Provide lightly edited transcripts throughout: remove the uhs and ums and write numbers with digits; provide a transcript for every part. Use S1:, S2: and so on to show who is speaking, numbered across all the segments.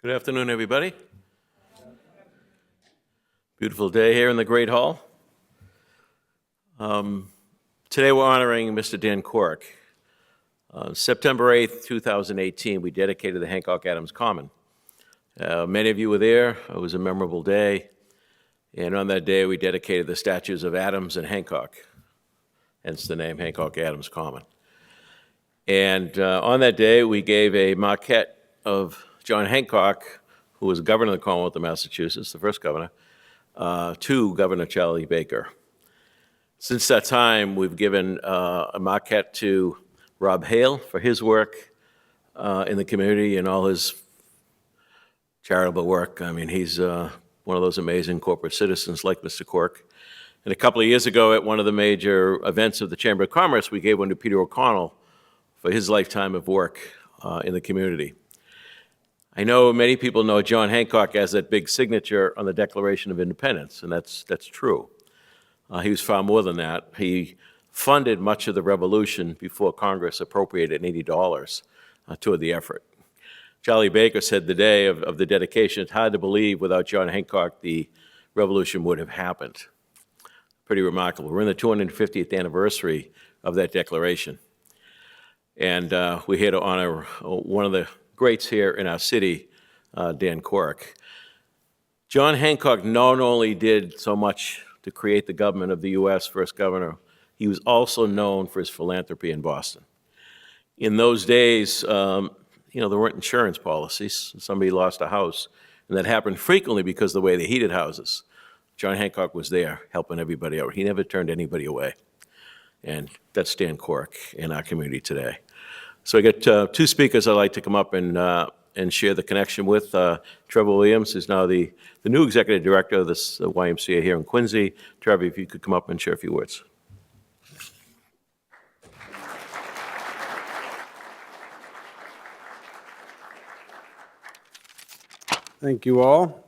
S1: Good afternoon, everybody. Beautiful day here in the Great Hall. Today we're honoring Mr. Dan Quirk. September 8th, 2018, we dedicated the Hancock Adams Common. Many of you were there. It was a memorable day. And on that day, we dedicated the statues of Adams and Hancock, hence the name Hancock Adams Common. And on that day, we gave a maquette of John Hancock, who was governor of the Commonwealth of Massachusetts, the first governor, to Governor Charlie Baker. Since that time, we've given a maquette to Rob Hale for his work in the community and all his charitable work. I mean, he's one of those amazing corporate citizens like Mr. Quirk. And a couple of years ago, at one of the major events of the Chamber of Commerce, we gave one to Peter O'Connell for his lifetime of work in the community. I know many people know John Hancock as that big signature on the Declaration of Independence, and that's true. He was far more than that. He funded much of the revolution before Congress appropriated $80 toward the effort. Charlie Baker said the day of the dedication, it's hard to believe without John Hancock the revolution would have happened. Pretty remarkable. We're in the 250th anniversary of that declaration. And we're here to honor one of the greats here in our city, Dan Quirk. John Hancock not only did so much to create the government of the U.S., first governor, he was also known for his philanthropy in Boston. In those days, there weren't insurance policies. Somebody lost a house, and that happened frequently because of the way they heated houses. John Hancock was there helping everybody out. He never turned anybody away. And that's Dan Quirk in our community today. So I got two speakers I'd like to come up and share the connection with. Trevor Williams is now the new executive director of this YMCA here in Quincy. Trevor, if you could come up and share a few words.
S2: Thank you all.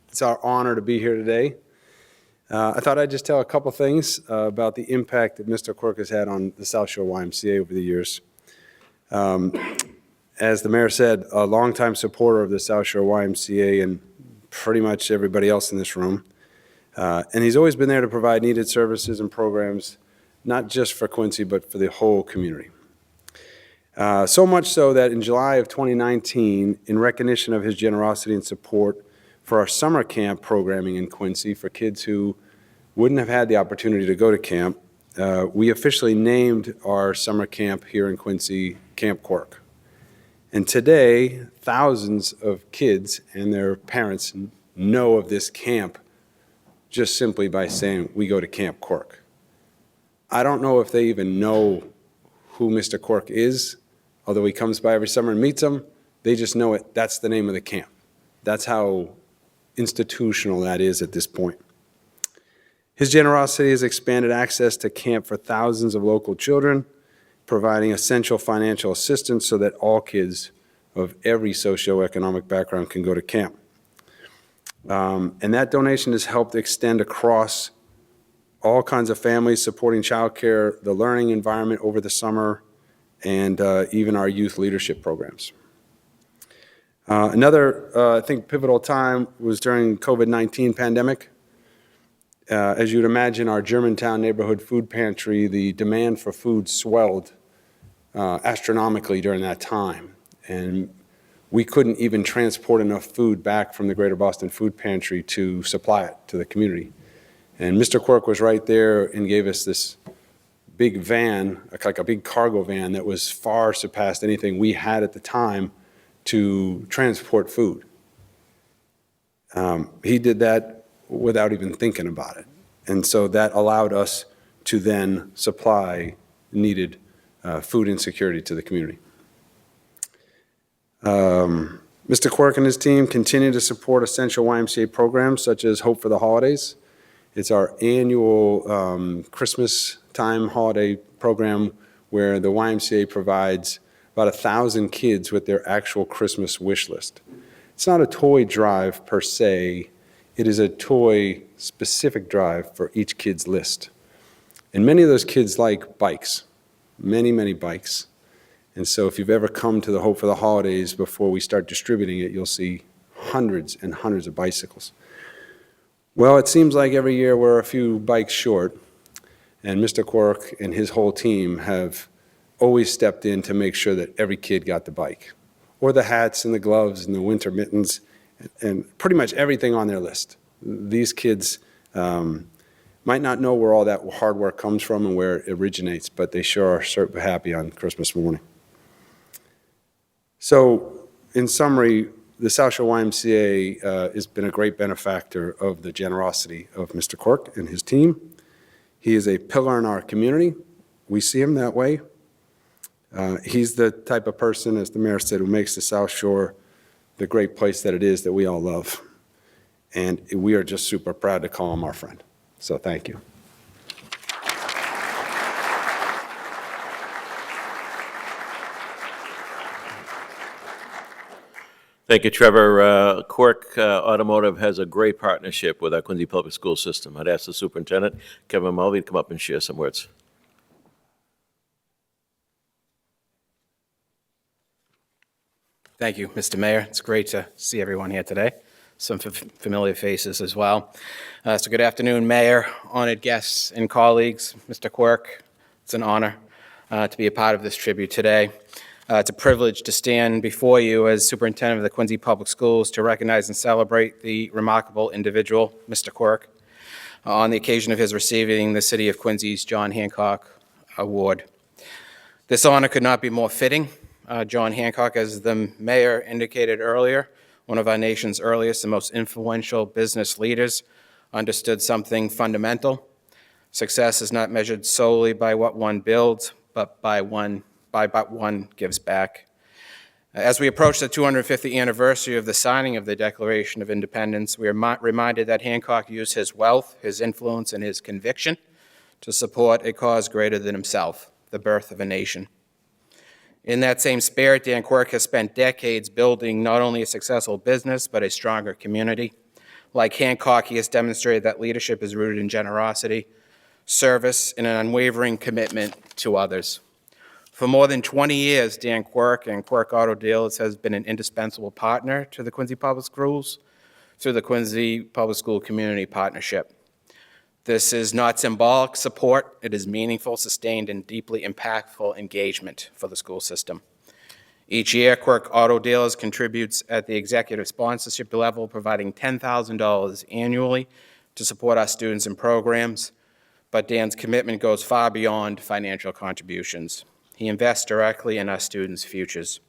S2: It's our honor to be here today. I thought I'd just tell a couple things about the impact that Mr. Quirk has had on the South Shore YMCA over the years. As the mayor said, a longtime supporter of the South Shore YMCA and pretty much everybody else in this room. And he's always been there to provide needed services and programs, not just for Quincy, but for the whole community. So much so that in July of 2019, in recognition of his generosity and support for our summer camp programming in Quincy for kids who wouldn't have had the opportunity to go to camp, we officially named our summer camp here in Quincy Camp Quirk. And today, thousands of kids and their parents know of this camp just simply by saying, we go to Camp Quirk. I don't know if they even know who Mr. Quirk is, although he comes by every summer and meets them. They just know it. That's the name of the camp. That's how institutional that is at this point. His generosity has expanded access to camp for thousands of local children, providing essential financial assistance so that all kids of every socioeconomic background can go to camp. And that donation has helped extend across all kinds of families, supporting childcare, the learning environment over the summer, and even our youth leadership programs. Another, I think, pivotal time was during COVID-19 pandemic. As you'd imagine, our Germantown neighborhood food pantry, the demand for food swelled astronomically during that time. And we couldn't even transport enough food back from the Greater Boston Food Pantry to supply it to the community. And Mr. Quirk was right there and gave us this big van, like a big cargo van that was far surpassed anything we had at the time to transport food. He did that without even thinking about it. And so that allowed us to then supply needed food insecurity to the community. Mr. Quirk and his team continue to support essential YMCA programs such as Hope for the Holidays. It's our annual Christmas time holiday program where the YMCA provides about 1,000 kids with their actual Christmas wish list. It's not a toy drive per se, it is a toy specific drive for each kid's list. And many of those kids like bikes, many bikes. And so if you've ever come to the Hope for the Holidays before we start distributing it, you'll see hundreds and hundreds of bicycles. Well, it seems like every year we're a few bikes short, and Mr. Quirk and his whole team have always stepped in to make sure that every kid got the bike, or the hats and the gloves and the winter mittens, and pretty much everything on their list. These kids might not know where all that hard work comes from and where it originates, but they sure are super happy on Christmas morning. So, in summary, the South Shore YMCA has been a great benefactor of the generosity of Mr. Quirk and his team. He is a pillar in our community. We see him that way. He's the type of person, as the mayor said, who makes the South Shore the great place that it is that we all love. And we are just super proud to call him our friend. So thank you.
S1: Thank you, Trevor. Quirk Automotive has a great partnership with our Quincy Public School System. I'd ask the superintendent, Kevin Mulvey, to come up and share some words.
S3: Thank you, Mr. Mayor. It's great to see everyone here today. Some familiar faces as well. So good afternoon, Mayor, honored guests and colleagues. Mr. Quirk, it's an honor to be a part of this tribute today. It's a privilege to stand before you as superintendent of the Quincy Public Schools to recognize and celebrate the remarkable individual, Mr. Quirk, on the occasion of his receiving the City of Quincy's John Hancock Award. This honor could not be more fitting. John Hancock, as the mayor indicated earlier, one of our nation's earliest and most influential business leaders, understood something fundamental. Success is not measured solely by what one builds, but by what one gives back. As we approach the 250th anniversary of the signing of the Declaration of Independence, we are reminded that Hancock used his wealth, his influence, and his conviction to support a cause greater than himself, the birth of a nation. In that same spirit, Dan Quirk has spent decades building not only a successful business, but a stronger community. Like Hancock, he has demonstrated that leadership is rooted in generosity, service, and an unwavering commitment to others. For more than 20 years, Dan Quirk and Quirk Auto Dealers has been an indispensable partner to the Quincy Public Schools through the Quincy Public School Community Partnership. This is not symbolic support, it is meaningful, sustained, and deeply impactful engagement for the school system. Each year, Quirk Auto Dealers contributes at the executive sponsorship level, providing $10,000 annually to support our students and programs, but Dan's commitment goes far beyond financial contributions. He invests directly in our students' futures.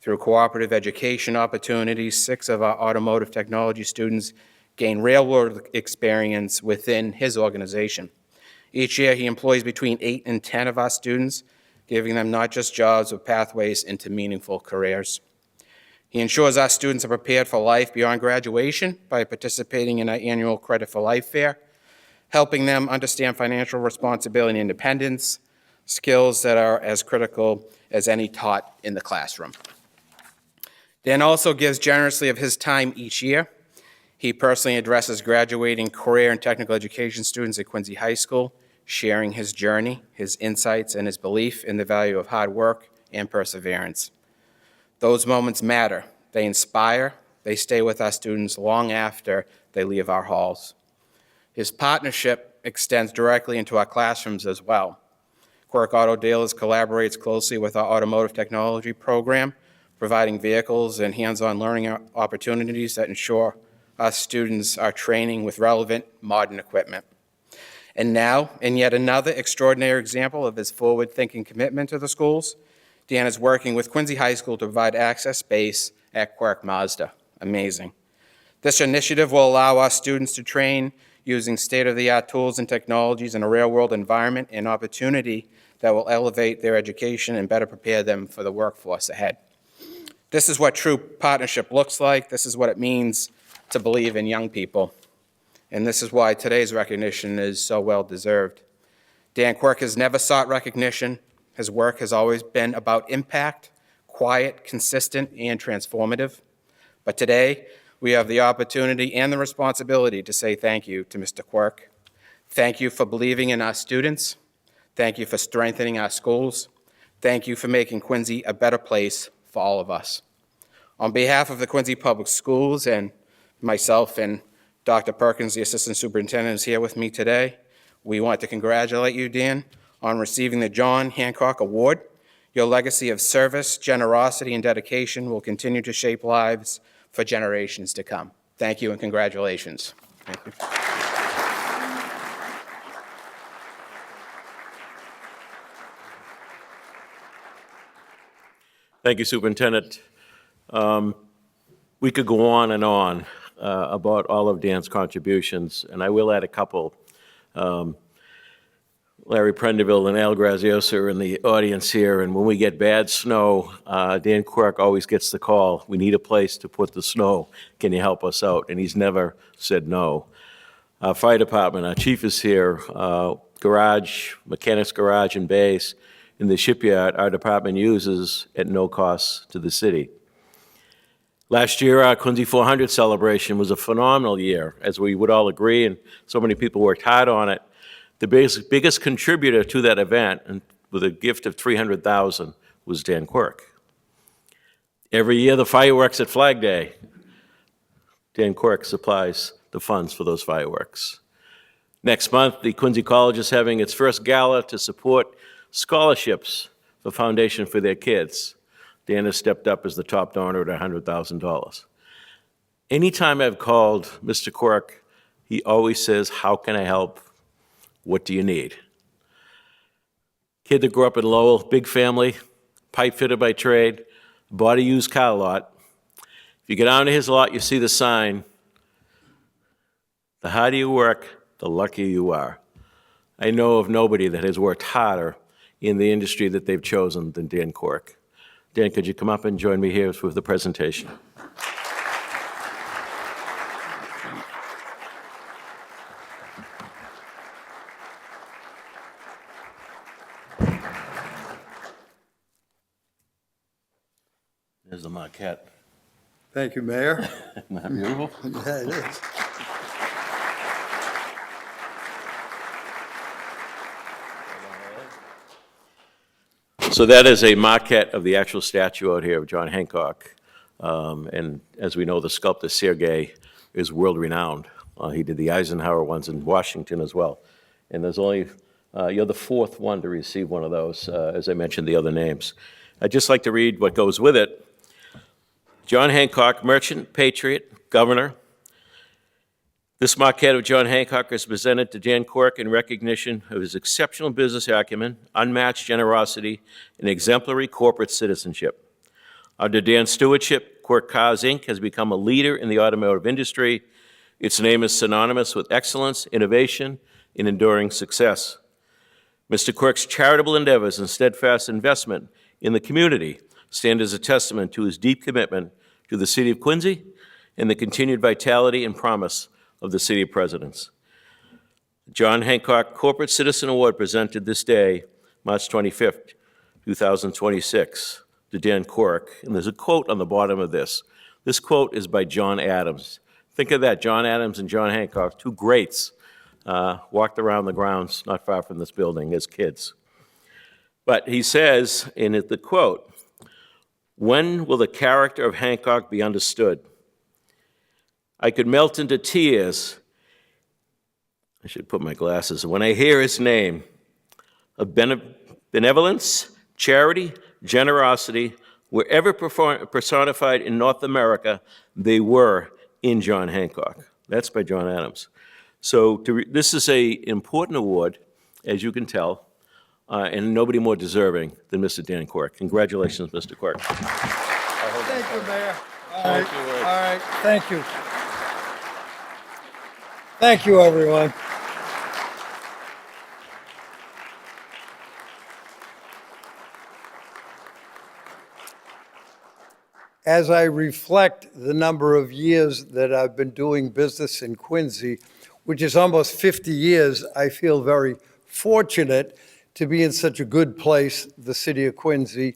S3: Through cooperative education opportunities, 6 of our automotive technology students gain real-world experience within his organization. Each year, he employs between 8 and 10 of our students, giving them not just jobs, but pathways into meaningful careers. He ensures our students are prepared for life beyond graduation by participating in our annual Credit for Life Fair, helping them understand financial responsibility and independence, skills that are as critical as any taught in the classroom. Dan also gives generously of his time each year. He personally addresses graduating career and technical education students at Quincy High School, sharing his journey, his insights, and his belief in the value of hard work and perseverance. Those moments matter. They inspire. They stay with our students long after they leave our halls. His partnership extends directly into our classrooms as well. Quirk Auto Dealers collaborates closely with our automotive technology program, providing vehicles and hands-on learning opportunities that ensure our students are training with relevant modern equipment. And now, in yet another extraordinary example of his forward-thinking commitment to the schools, Dan is working with Quincy High School to provide access space at Quirk Mazda. Amazing. This initiative will allow our students to train using state-of-the-art tools and technologies in a real-world environment, an opportunity that will elevate their education and better prepare them for the workforce ahead. This is what true partnership looks like. This is what it means to believe in young people. And this is why today's recognition is so well deserved. Dan Quirk has never sought recognition. His work has always been about impact, quiet, consistent, and transformative. But today, we have the opportunity and the responsibility to say thank you to Mr. Quirk. Thank you for believing in our students. Thank you for strengthening our schools. Thank you for making Quincy a better place for all of us. On behalf of the Quincy Public Schools and myself and Dr. Perkins, the Assistant Superintendent, is here with me today, we want to congratulate you, Dan, on receiving the John Hancock Award. Your legacy of service, generosity, and dedication will continue to shape lives for generations to come. Thank you and congratulations. Thank you.
S1: Thank you, Superintendent. We could go on and on about all of Dan's contributions, and I will add a couple. Larry Prendeville and Al Graziosa are in the audience here, and when we get bad snow, Dan Quirk always gets the call, we need a place to put the snow. Can you help us out? And he's never said no. Our fire department, our chief is here, garage, mechanics garage and base in the shipyard, our department uses at no cost to the city. Last year, our Quincy 400 celebration was a phenomenal year, as we would all agree, and so many people worked hard on it. The biggest contributor to that event, and with a gift of $300,000, was Dan Quirk. Every year, the fireworks at Flag Day, Dan Quirk supplies the funds for those fireworks. Next month, the Quincy College is having its first gala to support scholarships for Foundation for their kids. Dan has stepped up as the top donor at $100,000. Anytime I've called Mr. Quirk, he always says, how can I help? What do you need? Kid that grew up in Lowell, big family, pipe fitter by trade, bought a used car lot. If you get onto his lot, you see the sign, the harder you work, the luckier you are. I know of nobody that has worked harder in the industry that they've chosen than Dan Quirk. Dan, could you come up and join me here with the presentation? There's the maquette.
S4: Thank you, Mayor.
S1: Isn't that beautiful?
S4: Yeah, it is.
S1: So that is a maquette of the actual statue out here of John Hancock. And as we know, the sculptor Sergei is world-renowned. He did the Eisenhower ones in Washington as well. And there's only, you're the fourth one to receive one of those, as I mentioned the other names. I'd just like to read what goes with it. John Hancock, merchant, patriot, governor. This maquette of John Hancock is presented to Dan Quirk in recognition of his exceptional business acumen, unmatched generosity, and exemplary corporate citizenship. Under Dan's stewardship, Quirk Cars, Inc. has become a leader in the automotive industry. Its name is synonymous with excellence, innovation, and enduring success. Mr. Quirk's charitable endeavors and steadfast investment in the community stand as a testament to his deep commitment to the City of Quincy and the continued vitality and promise of the City of Presidents. John Hancock Corporate Citizen Award presented this day, March 25th, 2026, to Dan Quirk. And there's a quote on the bottom of this. This quote is by John Adams. Think of that, John Adams and John Hancock, two greats, walked around the grounds not far from this building as kids. But he says in the quote, "When will the character of Hancock be understood? I could melt into tears," I should put my glasses, "when I hear his name of benevolence, charity, generosity, wherever personified in North America, they were in John Hancock." That's by John Adams. So this is an important award, as you can tell, and nobody more deserving than Mr. Dan Quirk. Congratulations, Mr. Quirk.
S4: Thank you, Mayor.
S1: Thank you, Ed.
S4: All right, thank you. Thank you, everyone. As I reflect the number of years that I've been doing business in Quincy, which is almost 50 years, I feel very fortunate to be in such a good place, the City of Quincy,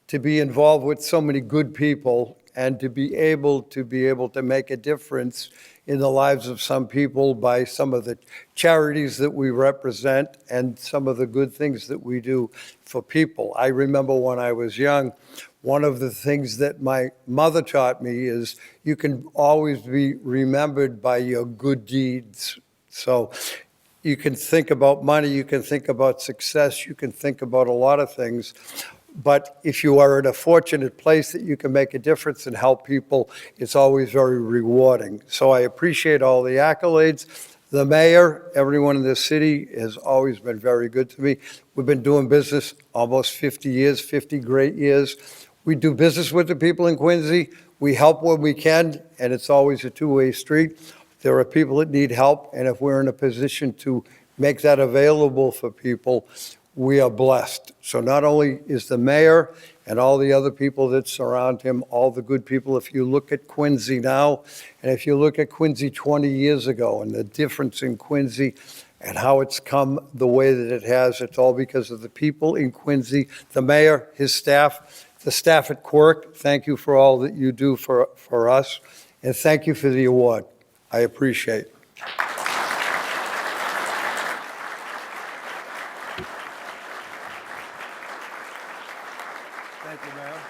S4: to be involved with so many good people and to be able to make a difference in the lives of some people by some of the charities that we represent and some of the good things that we do for people. I remember when I was young, one of the things that my mother taught me is you can always be remembered by your good deeds. So you can think about money, you can think about success, you can think about a lot of things. But if you are in a fortunate place that you can make a difference and help people, it's always very rewarding. So I appreciate all the accolades. The mayor, everyone in this city has always been very good to me. We've been doing business almost 50 years, 50 great years. We do business with the people in Quincy. We help when we can, and it's always a two-way street. There are people that need help, and if we're in a position to make that available for people, we are blessed. So not only is the mayor and all the other people that surround him, all the good people, if you look at Quincy now, and if you look at Quincy 20 years ago and the difference in Quincy and how it's come the way that it has, it's all because of the people in Quincy, the mayor, his staff, the staff at Quirk. Thank you for all that you do for us, and thank you for the award. I appreciate it. Thank you, Mayor.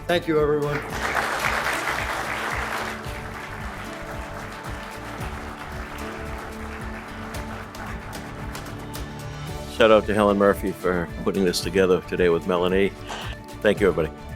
S4: Thank you, everyone.
S1: Shout out to Helen Murphy for putting this together today with Melanie. Thank you, everybody.